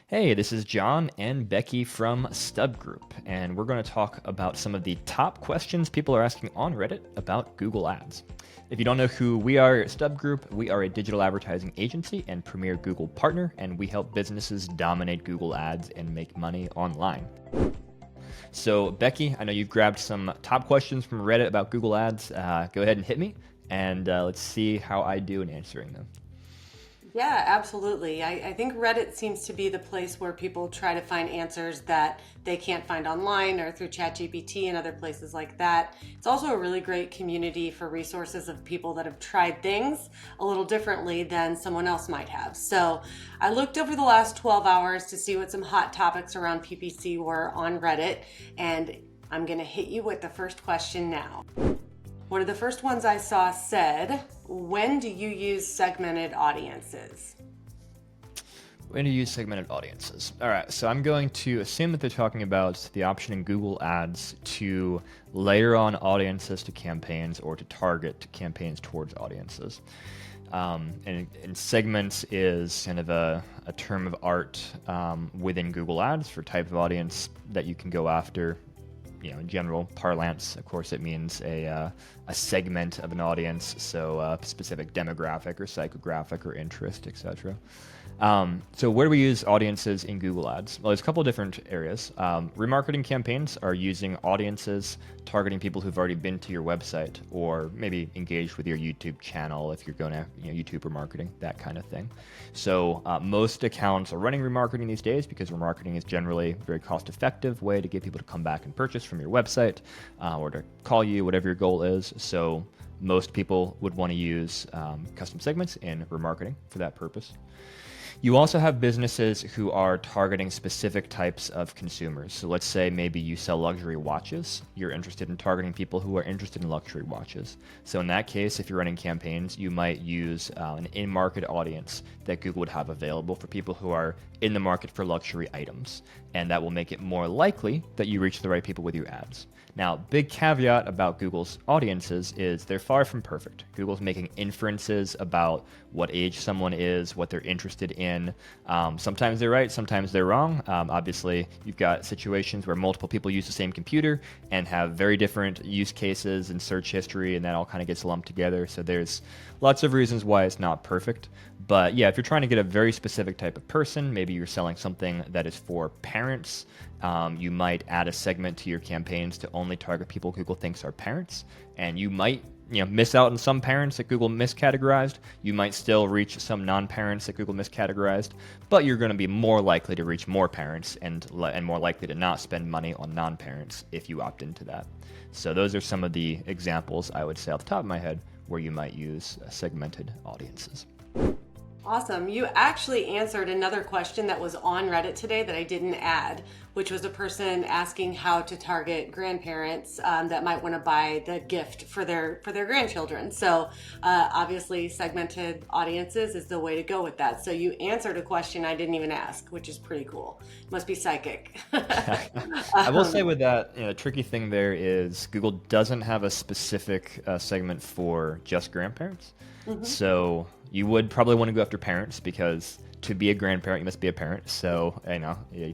Hey, this is John and Becky from StubGroup, and we're going to talk about some of the top questions people are asking on Reddit about Google Ads. If you don't know who we are at StubGroup, we are a digital advertising agency and premier Google partner, and we help businesses dominate Google Ads and make money online. So, Becky, I know you've grabbed some top questions from Reddit about Google Ads. Go ahead and hit me, and let's see how I do in answering them. Yeah, absolutely. I think Reddit seems to be the place where people try to find answers that they can't find online or through ChatGPT and other places like that. It's also a really great community for resources of people that have tried things a little differently than someone else might have. So I looked over the last 12 hours to see what some hot topics around PPC were on Reddit, and I'm going to hit you with the first question now. One of the first ones I saw said, when do you use segmented audiences? When to use segmented audiences. All right, so I'm going to assume that they're talking about the option in Google Ads to layer on audiences to campaigns or to target campaigns towards audiences. And segments is kind of a term of art within Google Ads for type of audience that you can go after. In general parlance, of course, it means a segment of an audience, so a specific demographic or psychographic or interest, etc. So where do we use audiences in Google Ads? Well, there's a couple of different areas. Remarketing campaigns are using audiences targeting people who've already been to your website or maybe engaged with your YouTube channel if you're going to YouTube remarketing, that kind of thing. So most accounts are running remarketing these days because remarketing is generally a very cost-effective way to get people to come back and purchase from your website or to call you, whatever your goal is. So most people would want to use custom segments in remarketing for that purpose. You also have businesses who are targeting specific types of consumers. So let's say maybe you sell luxury watches. You're interested in targeting people who are interested in luxury watches. So in that case, if you're running campaigns, you might use an in-market audience that Google would have available for people who are in the market for luxury items. And that will make it more likely that you reach the right people with your ads. Now, big caveat about Google's audiences is they're far from perfect. Google's making inferences about what age someone is, what they're interested in. Sometimes they're right, sometimes they're wrong. Obviously, you've got situations where multiple people use the same computer and have very different use cases and search history, and that all kind of gets lumped together. So there's lots of reasons why it's not perfect. But yeah, if you're trying to get a very specific type of person, maybe you're selling something that is for parents, you might add a segment to your campaigns to only target people Google thinks are parents, and you might miss out on some parents that Google miscategorized. You might still reach some non-parents that Google miscategorized, but you're going to be more likely to reach more parents and more likely to not spend money on non-parents if you opt into that. So those are some of the examples I would say off the top of my head where you might use segmented audiences. Awesome. You actually answered another question that was on Reddit today that I didn't add, which was a person asking how to target grandparents that might want to buy the gift for their grandchildren. So obviously segmented audiences is the way to go with that. So you answered a question I didn't even ask, which is pretty cool. Must be psychic. I will say with that, the tricky thing there is Google doesn't have a specific segment for just grandparents. So you would probably want to go after parents because to be a grandparent, you must be a parent. So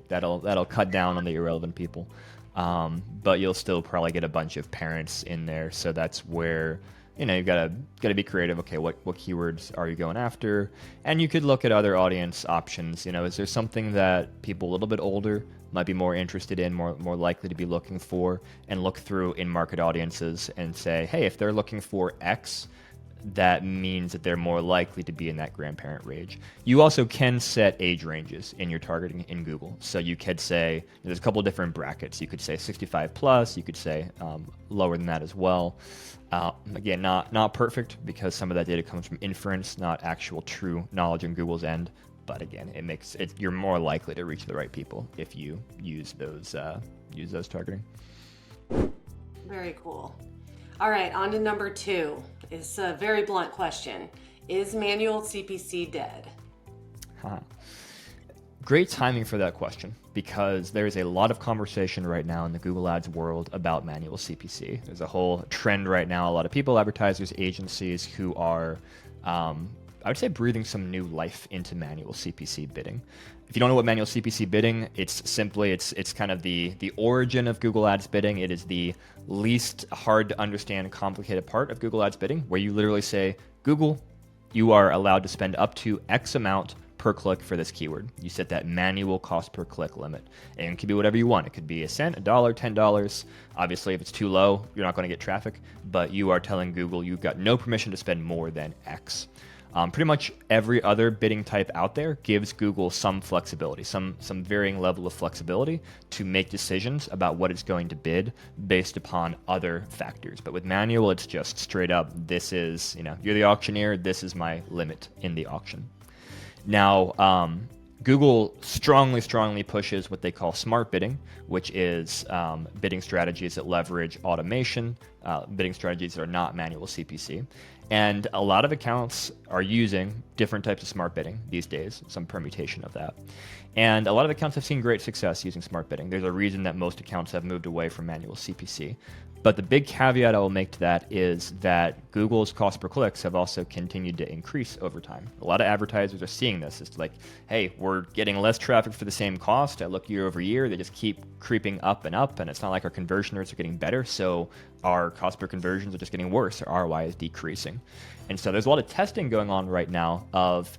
that'll cut down on the irrelevant people. But you'll still probably get a bunch of parents in there. So that's where you've got to be creative. Okay, what keywords are you going after? And you could look at other audience options. Is there something that people a little bit older might be more interested in, more likely to be looking for, and look through in-market audiences and say, hey, if they're looking for X, that means that they're more likely to be in that grandparent range. You also can set age ranges in your targeting in Google. So you could say, there's a couple of different brackets. You could say 65 plus, you could say lower than that as well. Again, not perfect because some of that data comes from inference, not actual true knowledge on Google's end. But again, you're more likely to reach the right people if you use those targeting. Very cool. All right, on to number 2. It's a very blunt question. Is manual CPC dead? Great timing for that question because there's a lot of conversation right now in the Google Ads world about manual CPC. There's a whole trend right now, a lot of people, advertisers, agencies who are I would say, breathing some new life into manual CPC bidding. If you don't know what manual CPC bidding, it's simply, it's kind of the origin of Google Ads bidding. It is the least hard to understand, complicated part of Google Ads bidding, where you literally say, Google, you are allowed to spend up to X amount per click for this keyword. You set that manual cost per click limit. And it could be whatever you want. It could be a cent, $1, $10. Obviously, if it's too low, you're not going to get traffic, but you are telling Google you've got no permission to spend more than X. Pretty much every other bidding type out there gives Google some flexibility, some varying level of flexibility to make decisions about what it's going to bid based upon other factors. But with manual, it's just straight up, this is, you're the auctioneer, this is my limit in the auction. Now, Google strongly pushes what they call smart bidding, which is bidding strategies that leverage automation, bidding strategies that are not manual CPC. And a lot of accounts are using different types of smart bidding these days, some permutation of that. And a lot of accounts have seen great success using smart bidding. There's a reason that most accounts have moved away from manual CPC. But the big caveat I will make to that is that Google's cost per clicks have also continued to increase over time. A lot of advertisers are seeing this. It's like, hey, we're getting less traffic for the same cost. I look year over year, they just keep creeping up, and it's not like our conversion rates are getting better, so our cost per conversions are just getting worse. Our ROI is decreasing. And so there's a lot of testing going on right now of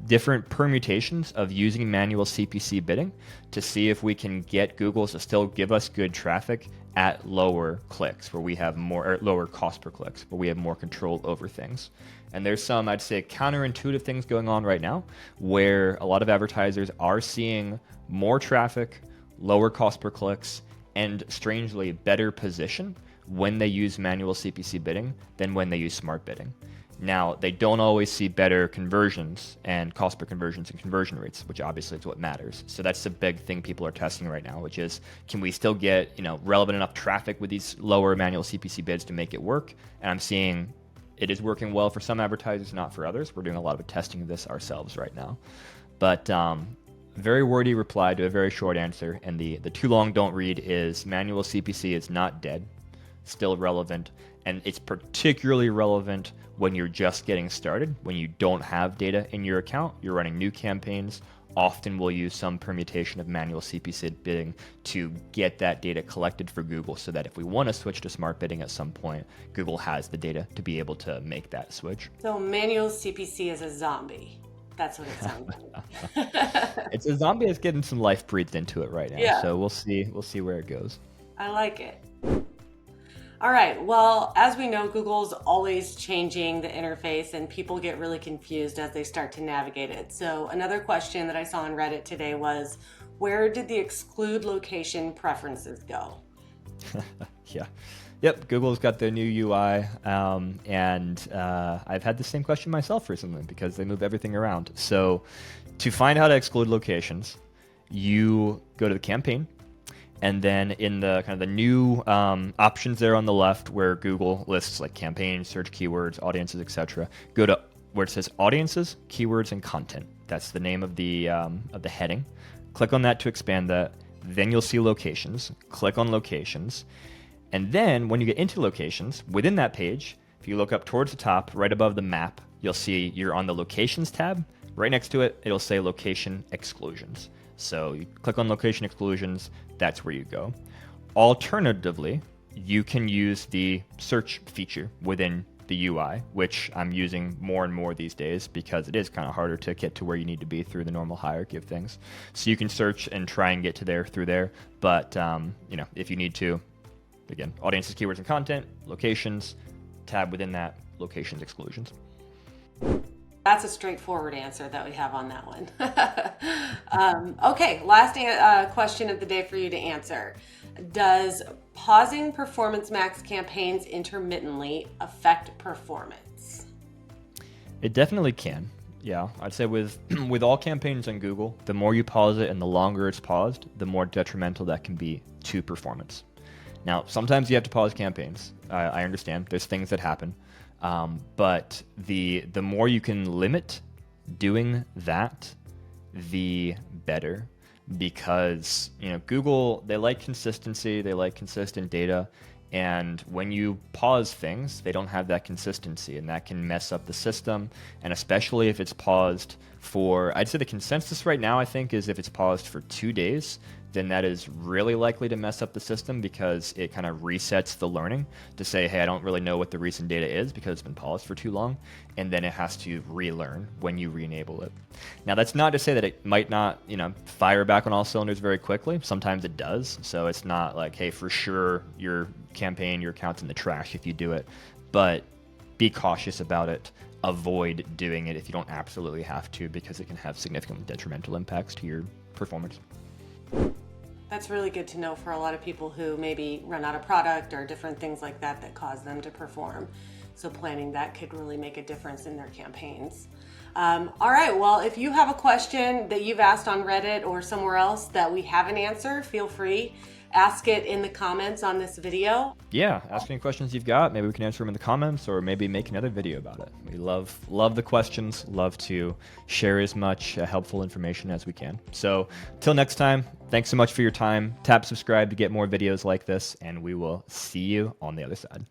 different permutations of using manual CPC bidding to see if we can get Google to still give us good traffic at lower clicks, where we have more, or lower cost per clicks, where we have more control over things. And there's some, I'd say, counterintuitive things going on right now where a lot of advertisers are seeing more traffic, lower cost per clicks, and strangely better position when they use manual CPC bidding than when they use smart bidding. Now, they don't always see better conversions and cost per conversions and conversion rates, which obviously is what matters. So that's the big thing people are testing right now, which is, can we still get relevant enough traffic with these lower manual CPC bids to make it work? And I'm seeing it is working well for some advertisers, not for others. We're doing a lot of testing of this ourselves right now. But very wordy reply to a very short answer, and the too long don't read is manual CPC is not dead, still relevant, and it's particularly relevant when you're just getting started, when you don't have data in your account, you're running new campaigns. Often we'll use some permutation of manual CPC bidding to get that data collected for Google so that if we want to switch to smart bidding at some point, Google has the data to be able to make that switch. So manual CPC is a zombie. That's what it sounds like. It's a zombie that's getting some life breathed into it right now. Yeah. So we'll see where it goes. I like it. All right, well, as we know, Google's always changing the interface and people get really confused as they start to navigate it. So another question that I saw on Reddit today was, where did the exclude location preferences go? Yeah. Yep, Google's got their new UI, and I've had the same question myself recently because they move everything around. So to find how to exclude locations, you go to the campaign, and then in the kind of the new options there on the left where Google lists like campaigns, search keywords, audiences, etc., go to where it says audiences, keywords, and content. That's the name of the heading. Click on that to expand that. Then you'll see locations. Click on locations. And then when you get into locations, within that page, if you look up towards the top, right above the map, you'll see you're on the locations tab. Right next to it, it'll say location exclusions. So you click on location exclusions, that's where you go. Alternatively, you can use the search feature within the UI, which I'm using more and more these days because it is kind of harder to get to where you need to be through the normal hierarchy of things. So you can search and try and get to there through there. But if you need to, again, audiences, keywords, and content, locations, tab within that, locations, exclusions. That's a straightforward answer that we have on that one. Okay, last question of the day for you to answer. Does pausing PerformanceMax campaigns intermittently affect performance? It definitely can. Yeah, I'd say with all campaigns on Google, the more you pause it and the longer it's paused, the more detrimental that can be to performance. Now, sometimes you have to pause campaigns. I understand. There's things that happen. But the more you can limit doing that, the better. Because Google, they like consistency, they like consistent data, And when you pause things, they don't have that consistency, and that can mess up the system. And especially if it's paused for, I'd say the consensus right now, I think, is if it's paused for 2 days, then that is really likely to mess up the system because it kind of resets the learning to say, hey, I don't really know what the recent data is because it's been paused for too long. And then it has to relearn when you re-enable it. Now, that's not to say that it might not, fire back on all cylinders very quickly. Sometimes it does. So it's not like, hey, for sure your campaign, your account's in the trash if you do it. But be cautious about it. Avoid doing it if you don't absolutely have to, because it can have significant detrimental impacts to your performance. That's really good to know for a lot of people who maybe run out of product or different things like that that cause them to perform. So planning that could really make a difference in their campaigns. All right, well, if you have a question that you've asked on Reddit or somewhere else that we haven't answered, feel free. Ask it in the comments on this video. Yeah, ask any questions you've got. Maybe we can answer them in the comments, or maybe make another video about it. We love the questions, love to share as much helpful information as we can. So till next time, thanks so much for your time. Tap subscribe to get more videos like this, and we will see you on the other side.